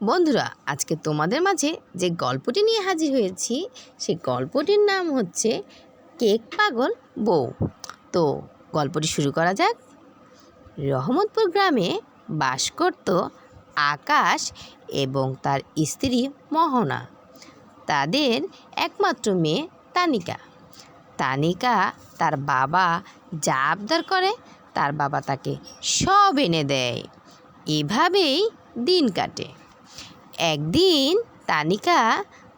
বন্ধুরা, আজকে তোমাদের মাঝে যে গল্পটি নিয়ে হাজির হয়েছি সেই গল্পটির নাম হচ্ছে কেক পাগল বউ। তো গল্পটি শুরু করা যাক। রহমতপুর গ্রামে বাস করত আকাশ এবং তার স্ত্রী মোহনা। তাদের একমাত্র মেয়ে তানিকা। তানিকা তার বাবা যা আবদার করে তার বাবা তাকে সব এনে দেয়। এভাবেই দিন কাটে। একদিন তানিকা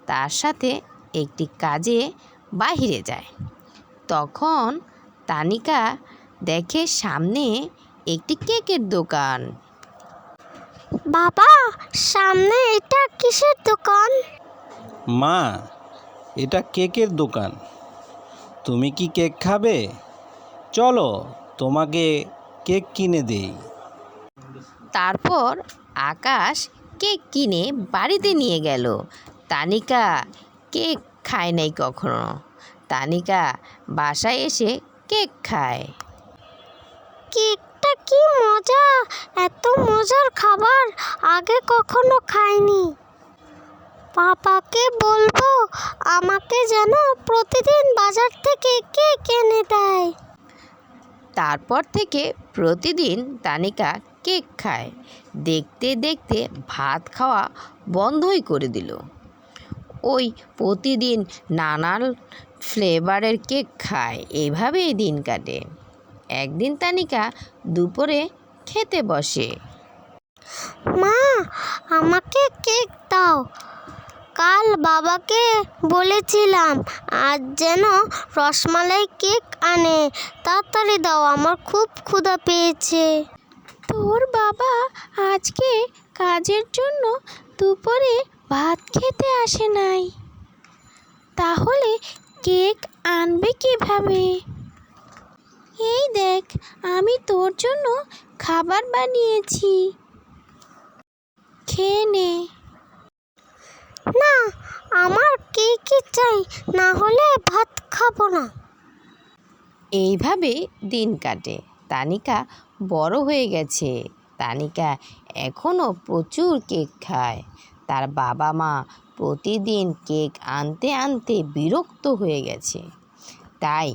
তার সাথে একটি কাজে বাহিরে যায়। তখন তানিকা দেখে সামনে একটি কেকের দোকান। বাবা, সামনে এটা কিসের দোকান? মা, এটা কেকের দোকান। তুমি কি কেক খাবে? চলো তোমাকে কেক কিনে দেই। তারপর আকাশ কেক কিনে বাড়িতে নিয়ে গেল। তানিকা কেক খায় নাই কখনো। তানিকা বাসায় এসে কেক খায়। কেকটা কি মজা! এত মজার খাবার আগে কখনো খাইনি। পাপাকে বলবো আমাকে যেন প্রতিদিন বাজার থেকে কেক এনে দেয়। তারপর থেকে প্রতিদিন তানিকা কেক খায়। দেখতে দেখতে ভাত খাওয়া বন্ধই করে দিল। ওই প্রতিদিন নানান ফ্লেভারের কেক খায়। এভাবেই দিন কাটে। একদিন তানিকা দুপুরে খেতে বসে। মা, আমাকে কেক দাও। কাল বাবাকে বলেছিলাম আজ যেন রসমালাই কেক আনে। তাড়াতাড়ি দাও, আমার খুব ক্ষুধা পেয়েছে। তোর বাবা আজকে কাজের জন্য দুপুরে ভাত খেতে আসে নাই, তাহলে কেক আনবে কিভাবে? এই দেখ, আমি তোর জন্য খাবার বানিয়েছি, খেয়ে নে। না, আমার কেকই চাই, না হলে ভাত খাবো না। এইভাবে দিন কাটে। তানিকা বড় হয়ে গেছে। তানিকা এখনও প্রচুর কেক খায়। তার বাবা মা প্রতিদিন কেক আনতে আনতে বিরক্ত হয়ে গেছে। তাই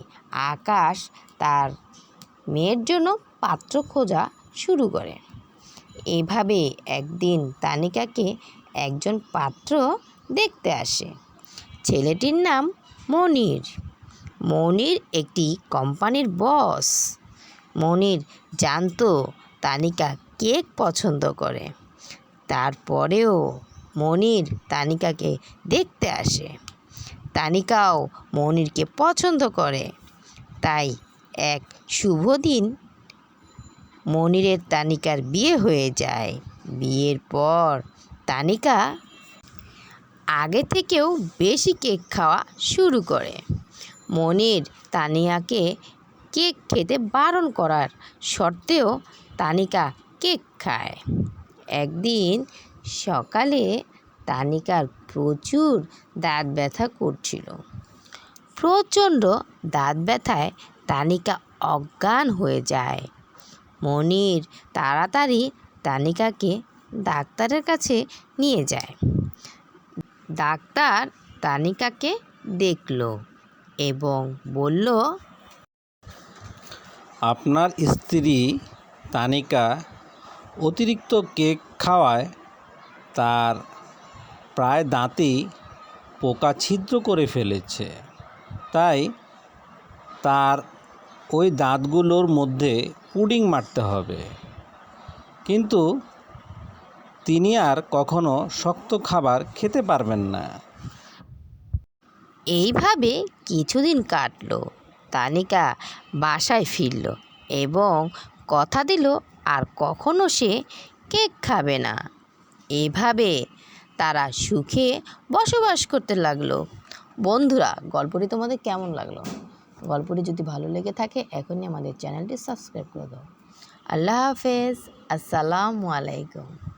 আকাশ তার মেয়ের জন্য পাত্র খোঁজা শুরু করে। এভাবে একদিন তানিকাকে একজন পাত্র দেখতে আসে। ছেলেটির নাম মনির। মনির একটি কোম্পানির বস। মনির জানতো তানিকা কেক পছন্দ করে। তারপরেও মনির তানিকাকে দেখতে আসে। তানিকাও মনিরকে পছন্দ করে। তাই এক শুভ দিন মনিরের তানিকার বিয়ে হয়ে যায়। বিয়ের পর তানিকা আগে থেকেও বেশি কেক খাওয়া শুরু করে। মনির তানিয়াকে কেক খেতে বারণ করার সত্ত্বেও তানিকা কেক খায়। একদিন সকালে তানিকার প্রচুর দাঁত ব্যথা করছিল। প্রচণ্ড দাঁত ব্যথায় তানিকা অজ্ঞান হয়ে যায়। মনির তাড়াতাড়ি তানিকাকে ডাক্তারের কাছে নিয়ে যায়। ডাক্তার তানিকাকে দেখল এবং বলল, আপনার স্ত্রী তানিকা অতিরিক্ত কেক খাওয়ায় তার প্রায় দাঁতেই পোকা ছিদ্র করে ফেলেছে। তাই তার ওই দাঁতগুলোর মধ্যে পুডিং মারতে হবে। কিন্তু তিনি আর কখনো শক্ত খাবার খেতে পারবেন না। এইভাবে কিছুদিন কাটলো। তানিকা বাসায় ফিরল এবং কথা দিল আর কখনো সে কেক খাবে না। এভাবে তারা সুখে বসবাস করতে লাগলো। বন্ধুরা, গল্পটি তোমাদের কেমন লাগলো? গল্পটি যদি ভালো লেগে থাকে এখনই আমাদের চ্যানেলটি সাবস্ক্রাইব করে দাও। আল্লাহ হাফেজ। আসসালামু আলাইকুম।